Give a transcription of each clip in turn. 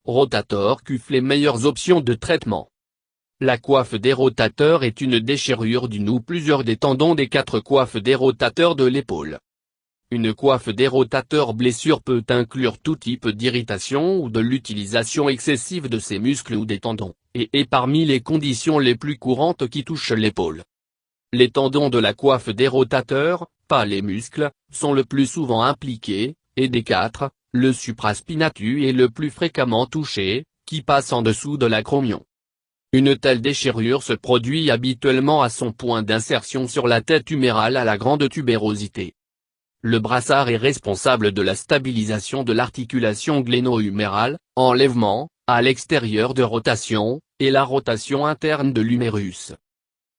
Rotator CUF. Les meilleures options de traitement. La coiffe des rotateurs est une déchirure d'une ou plusieurs des tendons des 4 coiffes des rotateurs de l'épaule. Une coiffe des rotateurs blessure peut inclure tout type d'irritation ou de l'utilisation excessive de ces muscles ou des tendons, et est parmi les conditions les plus courantes qui touchent l'épaule. Les tendons de la coiffe des rotateurs, pas les muscles, sont le plus souvent impliqués, et des 4, le supraspinatus est le plus fréquemment touché, qui passe en dessous de l'acromion. Une telle déchirure se produit habituellement à son point d'insertion sur la tête humérale à la grande tubérosité. Le brassard est responsable de la stabilisation de l'articulation gléno-humérale, enlèvement, à l'extérieur de rotation, et la rotation interne de l'humérus.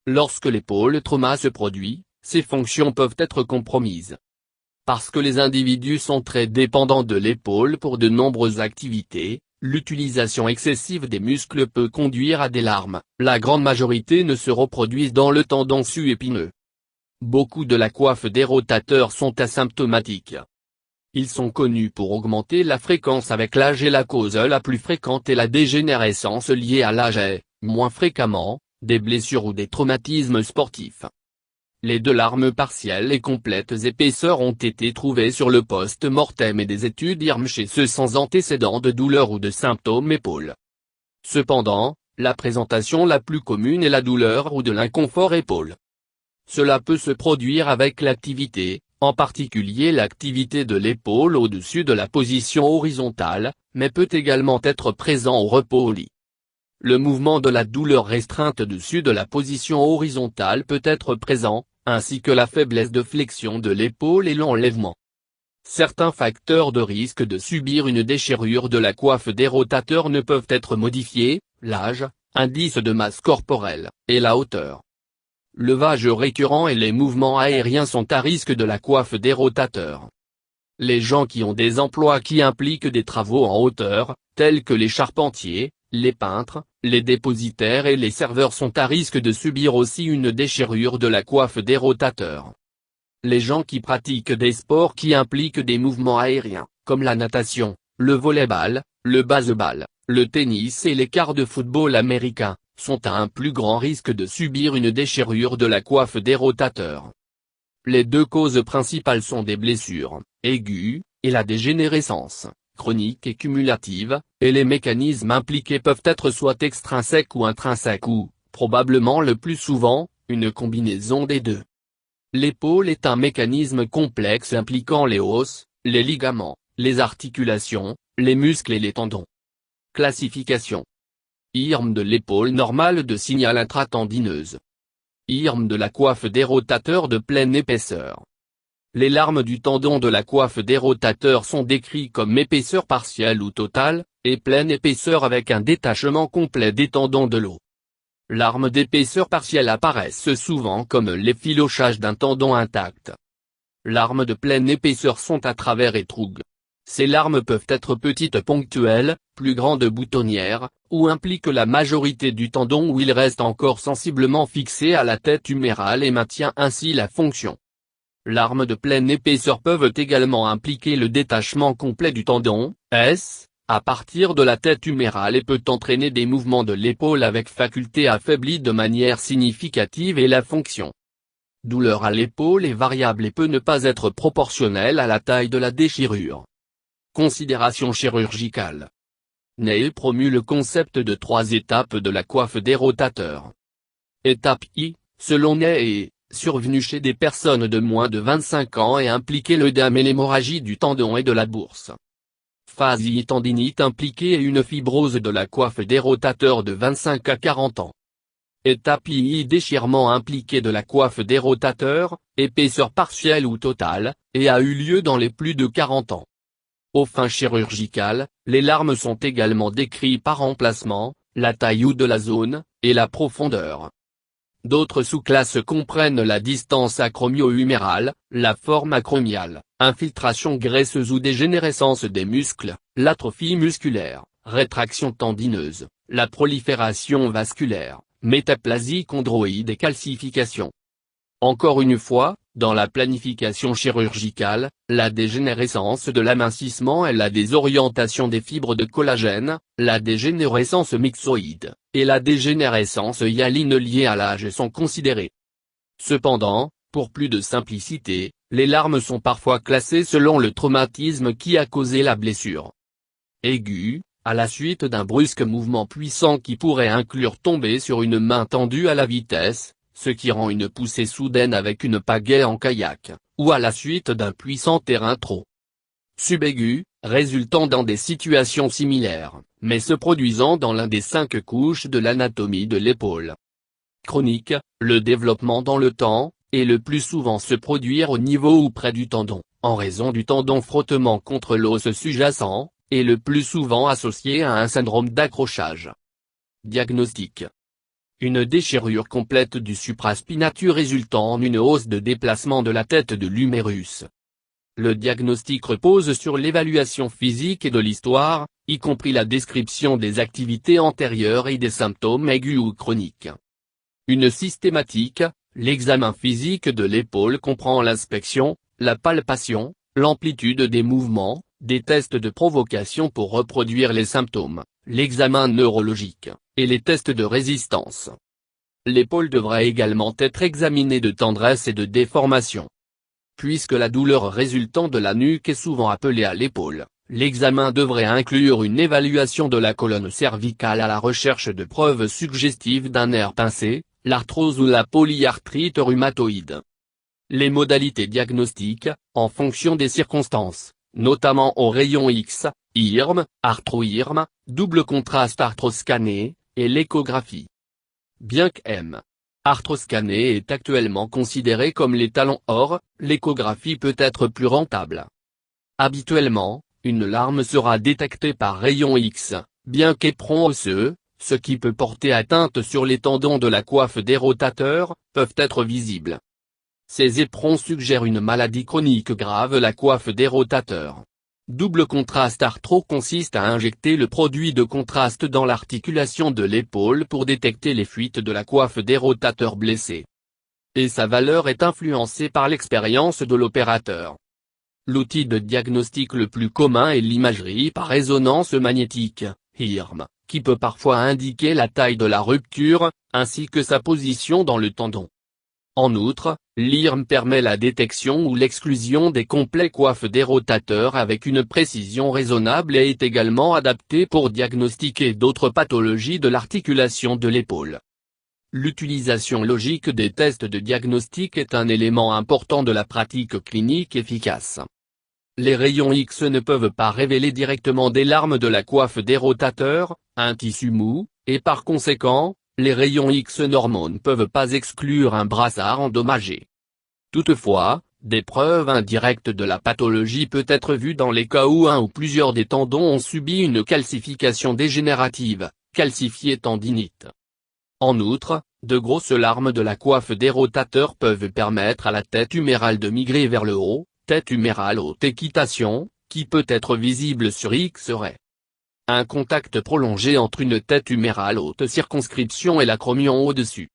Lorsque l'épaule trauma se produit, ses fonctions peuvent être compromises. Parce que les individus sont très dépendants de l'épaule pour de nombreuses activités, l'utilisation excessive des muscles peut conduire à des larmes. La grande majorité ne se reproduisent dans le tendon su-épineux. Beaucoup de la coiffe des rotateurs sont asymptomatiques. Ils sont connus pour augmenter la fréquence avec l'âge et la cause la plus fréquente est la dégénérescence liée à l'âge et, moins fréquemment, des blessures ou des traumatismes sportifs. Les 2 larmes partielles et complètes épaisseurs ont été trouvées sur le post-mortem et des études IRM chez ceux sans antécédents de douleur ou de symptômes épaule. Cependant, la présentation la plus commune est la douleur ou de l'inconfort épaule. Cela peut se produire avec l'activité, en particulier l'activité de l'épaule au-dessus de la position horizontale, mais peut également être présent au repos au lit. Le mouvement de la douleur restreinte au-dessus de la position horizontale peut être présent, ainsi que la faiblesse de flexion de l'épaule et l'enlèvement. Certains facteurs de risque de subir une déchirure de la coiffe des rotateurs ne peuvent être modifiés, l'âge, indice de masse corporelle, et la hauteur. Levage récurrent et les mouvements aériens sont à risque de la coiffe des rotateurs. Les gens qui ont des emplois qui impliquent des travaux en hauteur, tels que les charpentiers, les peintres, les dépositaires et les serveurs sont à risque de subir aussi une déchirure de la coiffe des rotateurs. Les gens qui pratiquent des sports qui impliquent des mouvements aériens, comme la natation, le volley-ball, le baseball, le tennis et les quarts de football américain, sont à un plus grand risque de subir une déchirure de la coiffe des rotateurs. Les 2 causes principales sont des blessures, aiguës, et la dégénérescence, chronique et cumulative, et les mécanismes impliqués peuvent être soit extrinsèques ou intrinsèques ou, probablement le plus souvent, une combinaison des 2. L'épaule est un mécanisme complexe impliquant les os, les ligaments, les articulations, les muscles et les tendons. Classification. IRM de l'épaule normale de signal intratendineuse. IRM de la coiffe des rotateurs de pleine épaisseur. Les larmes du tendon de la coiffe des rotateurs sont décrits comme épaisseur partielle ou totale, et pleine épaisseur avec un détachement complet des tendons de l'os. Larmes d'épaisseur partielle apparaissent souvent comme l'effilochage d'un tendon intact. Larmes de pleine épaisseur sont à travers et trougues. Ces larmes peuvent être petites ponctuelles, plus grandes boutonnières, ou impliquent la majorité du tendon où il reste encore sensiblement fixé à la tête humérale et maintient ainsi la fonction. Larmes de pleine épaisseur peuvent également impliquer le détachement complet du tendon, à partir de la tête humérale et peut entraîner des mouvements de l'épaule avec faculté affaiblie de manière significative et la fonction. Douleur à l'épaule est variable et peut ne pas être proportionnelle à la taille de la déchirure. Considération chirurgicale. Neil promue le concept de 3 étapes de la coiffe des rotateurs. Étape I, selon Neil, est survenue chez des personnes de moins de 25 ans et impliquait l'œdème et l'hémorragie du tendon et de la bourse. Phase I, tendinite impliquée et une fibrose de la coiffe des rotateurs de 25 à 40 ans. Étape I, déchirement impliqué de la coiffe des rotateurs, épaisseur partielle ou totale, et a eu lieu dans les plus de 40 ans. Aux fins chirurgicales, les larmes sont également décrites par emplacement, la taille ou de la zone, et la profondeur. D'autres sous-classes comprennent la distance acromio-humérale, la forme acromiale, infiltration graisseuse ou dégénérescence des muscles, l'atrophie musculaire, rétraction tendineuse, la prolifération vasculaire, métaplasie chondroïde et calcification. Encore une fois, dans la planification chirurgicale, la dégénérescence de l'amincissement et la désorientation des fibres de collagène, la dégénérescence myxoïde, et la dégénérescence hyaline liée à l'âge sont considérées. Cependant, pour plus de simplicité, les larmes sont parfois classées selon le traumatisme qui a causé la blessure. Aiguë, à la suite d'un brusque mouvement puissant qui pourrait inclure tomber sur une main tendue à la vitesse, ce qui rend une poussée soudaine avec une pagaie en kayak, ou à la suite d'un puissant terrain trop subaigu, résultant dans des situations similaires, mais se produisant dans l'un des 5 couches de l'anatomie de l'épaule. Chronique, le développement dans le temps, et le plus souvent se produire au niveau ou près du tendon, en raison du tendon frottement contre l'os sous-jacent, et le plus souvent associé à un syndrome d'accrochage. Diagnostic. Une déchirure complète du supraspinatus résultant en une hausse de déplacement de la tête de l'humérus. Le diagnostic repose sur l'évaluation physique et de l'histoire, y compris la description des activités antérieures et des symptômes aigus ou chroniques. Une systématique, l'examen physique de l'épaule comprend l'inspection, la palpation, l'amplitude des mouvements, des tests de provocation pour reproduire les symptômes, l'examen neurologique, et les tests de résistance. L'épaule devra également être examinée de tendresse et de déformation. Puisque la douleur résultant de la nuque est souvent appelée à l'épaule, l'examen devrait inclure une évaluation de la colonne cervicale à la recherche de preuves suggestives d'un nerf pincé, l'arthrose ou la polyarthrite rhumatoïde. Les modalités diagnostiques, en fonction des circonstances, notamment au rayon X, IRM, arthro-IRM, double contraste arthroscanné, et l'échographie. Bien que M. arthroscanné est actuellement considéré comme l'étalon or, l'échographie peut être plus rentable. Habituellement, une larme sera détectée par rayon X, bien qu'éperon osseux, ce qui peut porter atteinte sur les tendons de la coiffe des rotateurs, peuvent être visibles. Ces éperons suggèrent une maladie chronique grave, la coiffe des rotateurs. Double contraste arthro consiste à injecter le produit de contraste dans l'articulation de l'épaule pour détecter les fuites de la coiffe des rotateurs blessés. Et sa valeur est influencée par l'expérience de l'opérateur. L'outil de diagnostic le plus commun est l'imagerie par résonance magnétique, IRM, qui peut parfois indiquer la taille de la rupture, ainsi que sa position dans le tendon. En outre, l'IRM permet la détection ou l'exclusion des complets coiffe des rotateurs avec une précision raisonnable et est également adapté pour diagnostiquer d'autres pathologies de l'articulation de l'épaule. L'utilisation logique des tests de diagnostic est un élément important de la pratique clinique efficace. Les rayons X ne peuvent pas révéler directement des larmes de la coiffe des rotateurs, un tissu mou, et par conséquent, les rayons X normaux ne peuvent pas exclure un brassard endommagé. Toutefois, des preuves indirectes de la pathologie peut être vue dans les cas où un ou plusieurs des tendons ont subi une calcification dégénérative, calcifiée tendinite. En outre, de grosses larmes de la coiffe des rotateurs peuvent permettre à la tête humérale de migrer vers le haut, tête humérale haute équitation, qui peut être visible sur X-ray. Un contact prolongé entre une tête humérale haute circonscription et l'acromion au-dessus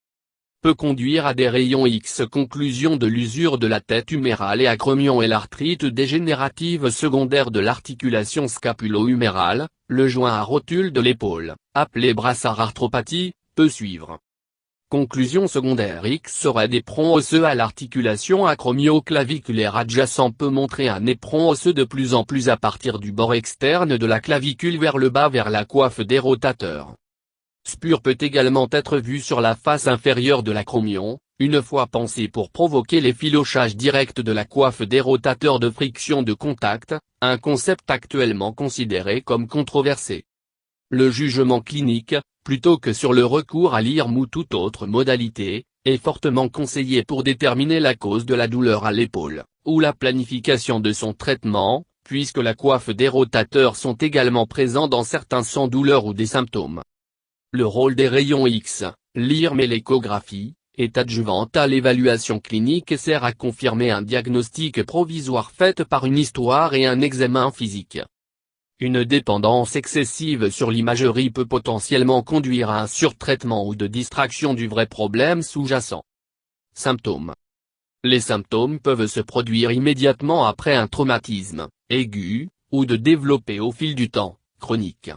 peut conduire à des rayons X. Conclusion de l'usure de la tête humérale et acromion et l'arthrite dégénérative secondaire de l'articulation scapulo-humérale, le joint à rotule de l'épaule, appelé brassard arthropathie, peut suivre. Conclusion secondaire X serait d'éperon osseux à l'articulation acromio-claviculaire adjacent peut montrer un éperon osseux de plus en plus à partir du bord externe de la clavicule vers le bas vers la coiffe des rotateurs. Spur peut également être vu sur la face inférieure de l'acromion, une fois pensé pour provoquer l'effilochage direct de la coiffe des rotateurs de friction de contact, un concept actuellement considéré comme controversé. Le jugement clinique, plutôt que sur le recours à l'IRM ou toute autre modalité, est fortement conseillé pour déterminer la cause de la douleur à l'épaule, ou la planification de son traitement, puisque la coiffe des rotateurs sont également présents dans certains sans douleur ou des symptômes. Le rôle des rayons X, l'IRM et l'échographie, est adjuvante à l'évaluation clinique et sert à confirmer un diagnostic provisoire fait par une histoire et un examen physique. Une dépendance excessive sur l'imagerie peut potentiellement conduire à un surtraitement ou de distraction du vrai problème sous-jacent. Symptômes. Les symptômes peuvent se produire immédiatement après un traumatisme aigu, ou de développer au fil du temps, chronique.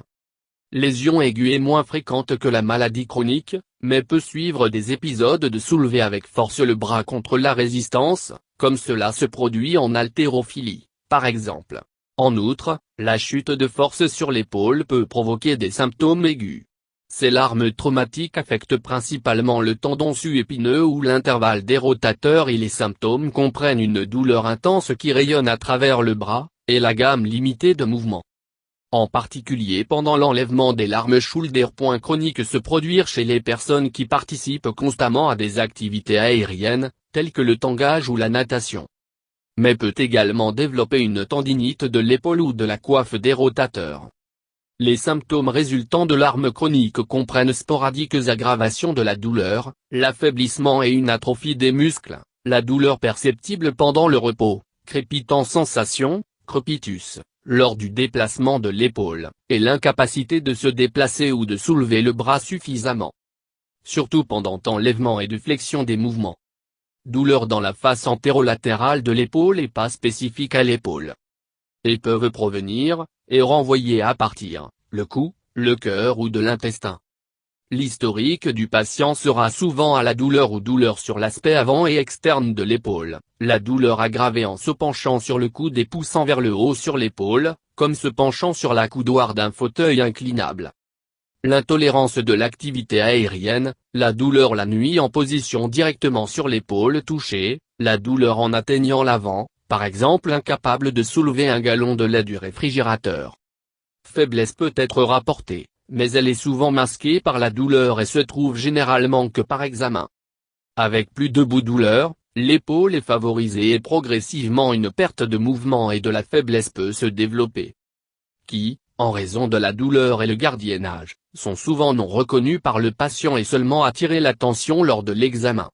Lésion aiguë est moins fréquente que la maladie chronique, mais peut suivre des épisodes de soulever avec force le bras contre la résistance, comme cela se produit en haltérophilie, par exemple. En outre, la chute de force sur l'épaule peut provoquer des symptômes aigus. Ces larmes traumatiques affectent principalement le tendon su-épineux ou l'intervalle des rotateurs et les symptômes comprennent une douleur intense qui rayonne à travers le bras, et la gamme limitée de mouvements. En particulier pendant l'enlèvement des larmes shoulder. Chronique se produire chez les personnes qui participent constamment à des activités aériennes, telles que le tangage ou la natation. Mais peut également développer une tendinite de l'épaule ou de la coiffe des rotateurs. Les symptômes résultant de larmes chroniques comprennent sporadiques aggravations de la douleur, l'affaiblissement et une atrophie des muscles, la douleur perceptible pendant le repos, crépitant sensation, crepitus, lors du déplacement de l'épaule, et l'incapacité de se déplacer ou de soulever le bras suffisamment. Surtout pendant enlèvement et de flexion des mouvements. Douleur dans la face antérolatérale de l'épaule et pas spécifique à l'épaule. Et peuvent provenir, et renvoyer à partir, le cou, le cœur ou de l'intestin. L'historique du patient sera souvent à la douleur ou douleur sur l'aspect avant et externe de l'épaule, la douleur aggravée en se penchant sur le coude et poussant vers le haut sur l'épaule, comme se penchant sur la coudoir d'un fauteuil inclinable. L'intolérance de l'activité aérienne, la douleur la nuit en position directement sur l'épaule touchée, la douleur en atteignant l'avant, par exemple incapable de soulever un gallon de lait du réfrigérateur. Faiblesse peut être rapportée, mais elle est souvent masquée par la douleur et se trouve généralement que par examen. Avec plus de douleur, l'épaule est favorisée et progressivement une perte de mouvement et de la faiblesse peut se développer. Qui, en raison de la douleur et le gardiennage, sont souvent non reconnus par le patient et seulement attirer l'attention lors de l'examen.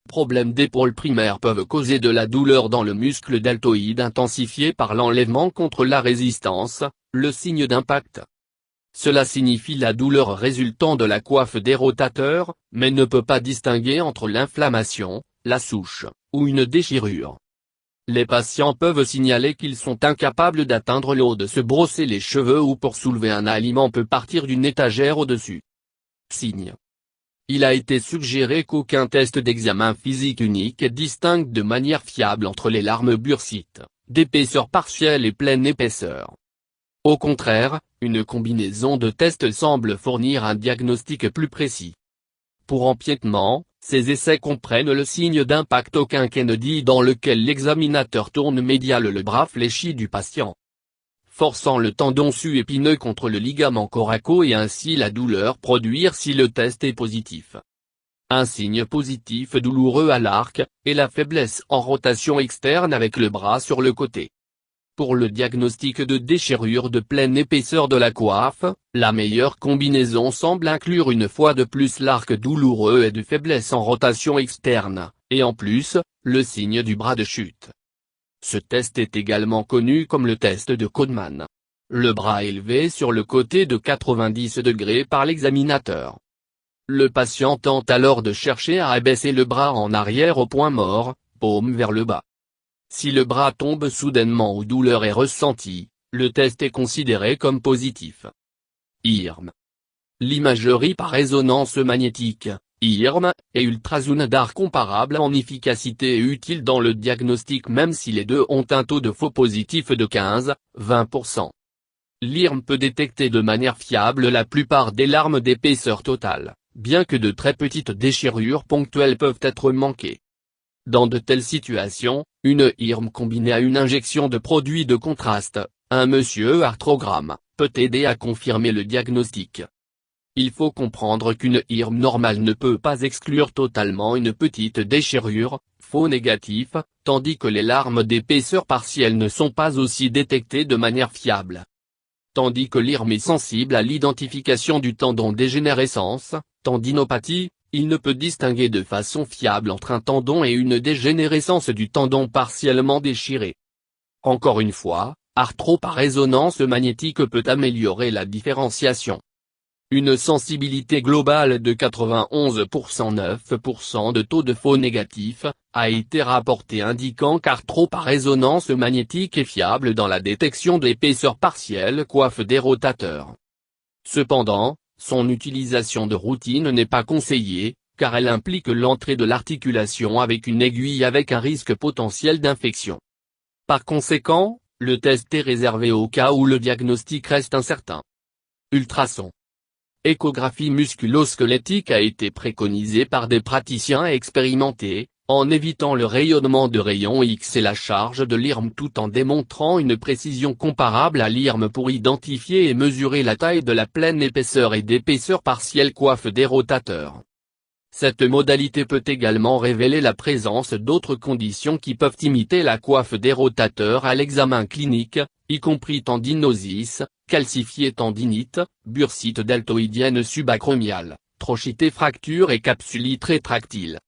Problèmes d'épaule primaires peuvent causer de la douleur dans le muscle deltoïde intensifié par l'enlèvement contre la résistance, le signe d'impact. Cela signifie la douleur résultant de la coiffe des rotateurs, mais ne peut pas distinguer entre l'inflammation, la souche, ou une déchirure. Les patients peuvent signaler qu'ils sont incapables d'atteindre l'eau, de se brosser les cheveux ou pour soulever un aliment peut partir d'une étagère au-dessus. Signe. Il a été suggéré qu'aucun test d'examen physique unique distingue de manière fiable entre les larmes bursites, d'épaisseur partielle et pleine épaisseur. Au contraire, une combinaison de tests semble fournir un diagnostic plus précis. Pour empiètement, ces essais comprennent le signe d'impact au quinquennedie dans lequel l'examinateur tourne médial le bras fléchi du patient, forçant le tendon su-épineux contre le ligament coraco et ainsi la douleur produire si le test est positif. Un signe positif douloureux à l'arc, et la faiblesse en rotation externe avec le bras sur le côté. Pour le diagnostic de déchirure de pleine épaisseur de la coiffe, la meilleure combinaison semble inclure une fois de plus l'arc douloureux et de faiblesse en rotation externe, et en plus, le signe du bras de chute. Ce test est également connu comme le test de Codman. Le bras élevé sur le côté de 90 degrés par l'examinateur. Le patient tente alors de chercher à abaisser le bras en arrière au point mort, paume vers le bas. Si le bras tombe soudainement ou douleur est ressentie, le test est considéré comme positif. IRM. L'imagerie par résonance magnétique, IRM, et ultrasonadar comparable en efficacité et utile dans le diagnostic même si les deux ont un taux de faux positif de 15-20%. L'IRM peut détecter de manière fiable la plupart des larmes d'épaisseur totale, bien que de très petites déchirures ponctuelles peuvent être manquées. Dans de telles situations, une IRM combinée à une injection de produits de contraste, un arthrogramme, peut aider à confirmer le diagnostic. Il faut comprendre qu'une IRM normale ne peut pas exclure totalement une petite déchirure, faux négatif, tandis que les larmes d'épaisseur partielle ne sont pas aussi détectées de manière fiable. Tandis que l'IRM est sensible à l'identification du tendon dégénérescence, tendinopathie, il ne peut distinguer de façon fiable entre un tendon et une dégénérescence du tendon partiellement déchiré. Encore une fois, arthro par résonance magnétique peut améliorer la différenciation. Une sensibilité globale de 91% 9% de taux de faux négatif, a été rapportée indiquant qu'arthro par résonance magnétique est fiable dans la détection de l'épaisseur partielle coiffe des rotateurs. Cependant, son utilisation de routine n'est pas conseillée, car elle implique l'entrée de l'articulation avec une aiguille avec un risque potentiel d'infection. Par conséquent, le test est réservé au cas où le diagnostic reste incertain. Ultrason. Échographie musculo-squelettique a été préconisée par des praticiens expérimentés, en évitant le rayonnement de rayons X et la charge de l'IRM tout en démontrant une précision comparable à l'IRM pour identifier et mesurer la taille de la pleine épaisseur et d'épaisseur partielle coiffe des rotateurs. Cette modalité peut également révéler la présence d'autres conditions qui peuvent imiter la coiffe des rotateurs à l'examen clinique, y compris tendinosis, calcifiée tendinite, bursite deltoïdienne subacromiale, trochité fracture et capsulite rétractile.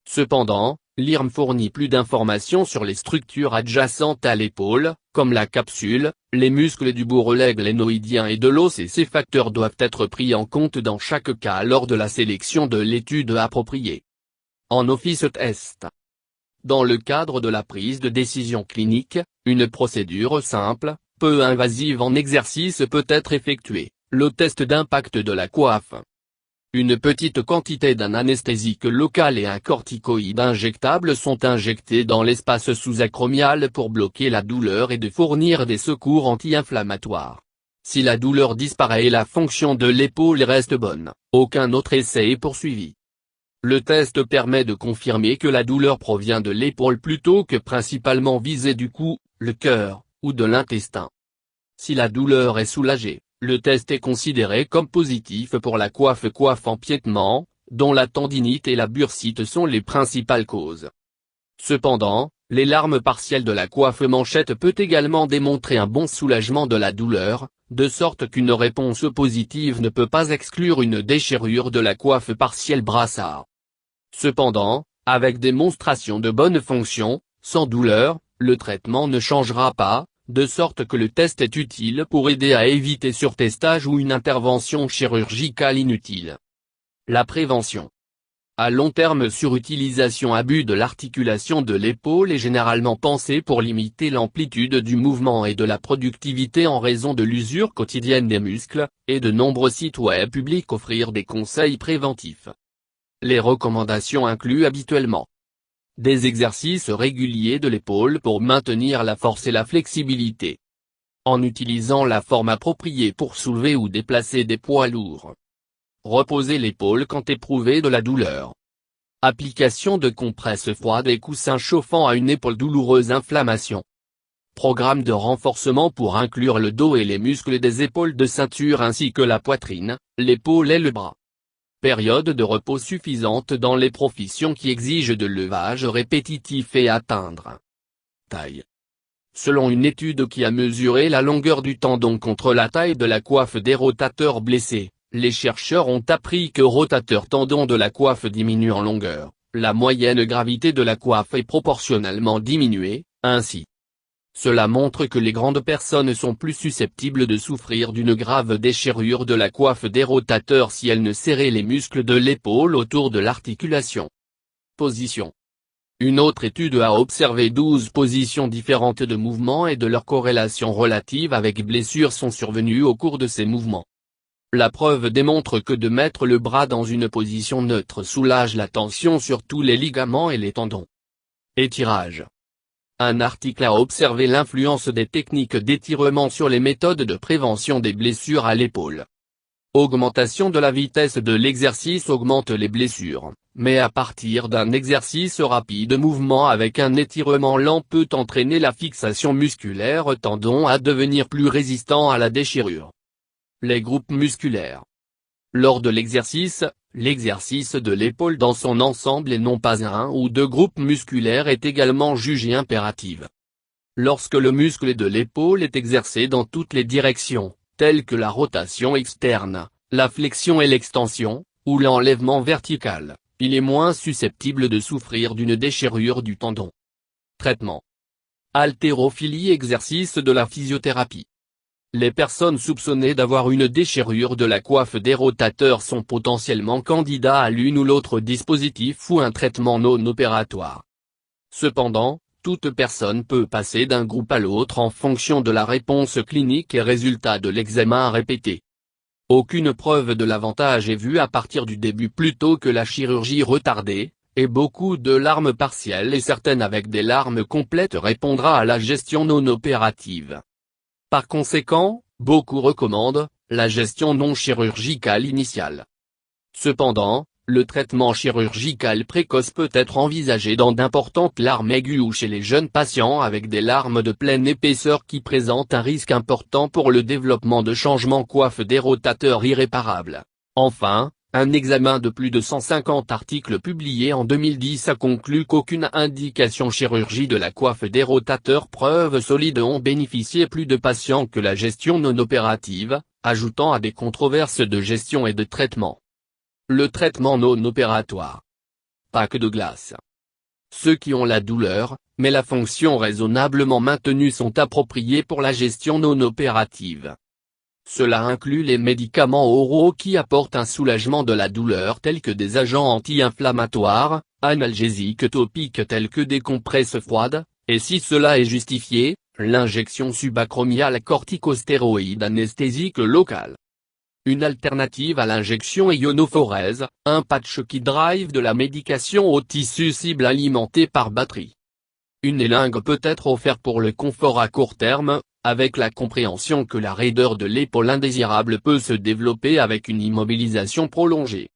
Cependant, l'IRM fournit plus d'informations sur les structures adjacentes à l'épaule, comme la capsule, les muscles du bourrelet glénoïdien et de l'os et ces facteurs doivent être pris en compte dans chaque cas lors de la sélection de l'étude appropriée. En office test. Dans le cadre de la prise de décision clinique, une procédure simple, peu invasive en exercice peut être effectuée, le test d'impact de la coiffe. Une petite quantité d'un anesthésique local et un corticoïde injectable sont injectés dans l'espace sous-acromial pour bloquer la douleur et de fournir des secours anti-inflammatoires. Si la douleur disparaît et la fonction de l'épaule reste bonne, aucun autre essai est poursuivi. Le test permet de confirmer que la douleur provient de l'épaule plutôt que principalement visée du cou, le cœur, ou de l'intestin. Si la douleur est soulagée, le test est considéré comme positif pour la coiffe empiètement, dont la tendinite et la bursite sont les principales causes. Cependant, les larmes partielles de la coiffe manchette peut également démontrer un bon soulagement de la douleur, de sorte qu'une réponse positive ne peut pas exclure une déchirure de la coiffe partielle brassard. Cependant, avec démonstration de bonne fonction, sans douleur, le traitement ne changera pas, de sorte que le test est utile pour aider à éviter surtestage ou une intervention chirurgicale inutile. La prévention. À long terme, surutilisation abus de l'articulation de l'épaule est généralement pensée pour limiter l'amplitude du mouvement et de la productivité en raison de l'usure quotidienne des muscles, et de nombreux sites web publics offrent des conseils préventifs. Les recommandations incluent habituellement des exercices réguliers de l'épaule pour maintenir la force et la flexibilité, en utilisant la forme appropriée pour soulever ou déplacer des poids lourds. Reposer l'épaule quand éprouver de la douleur. Application de compresses froides et coussins chauffants à une épaule douloureuse inflammation. Programme de renforcement pour inclure le dos et les muscles des épaules de ceinture ainsi que la poitrine, l'épaule et le bras. Période de repos suffisante dans les professions qui exigent de levage répétitif et atteindre. Taille. Selon une étude qui a mesuré la longueur du tendon contre la taille de la coiffe des rotateurs blessés, les chercheurs ont appris que rotateur tendon de la coiffe diminue en longueur, la moyenne gravité de la coiffe est proportionnellement diminuée, ainsi. Cela montre que les grandes personnes sont plus susceptibles de souffrir d'une grave déchirure de la coiffe des rotateurs si elles ne serraient les muscles de l'épaule autour de l'articulation. Position. Une autre étude a observé 12 positions différentes de mouvements et de leurs corrélations relatives avec blessures sont survenues au cours de ces mouvements. La preuve démontre que de mettre le bras dans une position neutre soulage la tension sur tous les ligaments et les tendons. Étirage. Un article a observé l'influence des techniques d'étirement sur les méthodes de prévention des blessures à l'épaule. Augmentation de la vitesse de l'exercice augmente les blessures, mais à partir d'un exercice rapide mouvement avec un étirement lent peut entraîner la fixation musculaire tendon à devenir plus résistant à la déchirure. Les groupes musculaires. Lors de l'exercice de l'épaule dans son ensemble et non pas un ou deux groupes musculaires est également jugé impératif. Lorsque le muscle de l'épaule est exercé dans toutes les directions, telles que la rotation externe, la flexion et l'extension, ou l'enlèvement vertical, il est moins susceptible de souffrir d'une déchirure du tendon. Traitement. Haltérophilie. Exercice de la physiothérapie. Les personnes soupçonnées d'avoir une déchirure de la coiffe des rotateurs sont potentiellement candidats à l'une ou l'autre dispositif ou un traitement non opératoire. Cependant, toute personne peut passer d'un groupe à l'autre en fonction de la réponse clinique et résultat de l'examen répété. Aucune preuve de l'avantage est vue à partir du début plutôt que la chirurgie retardée, et beaucoup de larmes partielles et certaines avec des larmes complètes répondra à la gestion non opérative. Par conséquent, beaucoup recommandent la gestion non chirurgicale initiale. Cependant, le traitement chirurgical précoce peut être envisagé dans d'importantes larmes aiguës ou chez les jeunes patients avec des larmes de pleine épaisseur qui présentent un risque important pour le développement de changements coiffe des rotateurs irréparables. Enfin, un examen de plus de 150 articles publiés en 2010 a conclu qu'aucune indication chirurgie de la coiffe des rotateurs preuve solide ont bénéficié plus de patients que la gestion non opérative, ajoutant à des controverses de gestion et de traitement. Le traitement non opératoire. Pas que de glace. Ceux qui ont la douleur, mais la fonction raisonnablement maintenue sont appropriés pour la gestion non opérative. Cela inclut les médicaments oraux qui apportent un soulagement de la douleur tels que des agents anti-inflammatoires, analgésiques topiques tels que des compresses froides, et si cela est justifié, l'injection subacromiale corticostéroïde anesthésique locale. Une alternative à l'injection ionophorèse, un patch qui drive de la médication au tissu cible alimenté par batterie. Une élingue peut être offerte pour le confort à court terme, avec la compréhension que la raideur de l'épaule indésirable peut se développer avec une immobilisation prolongée.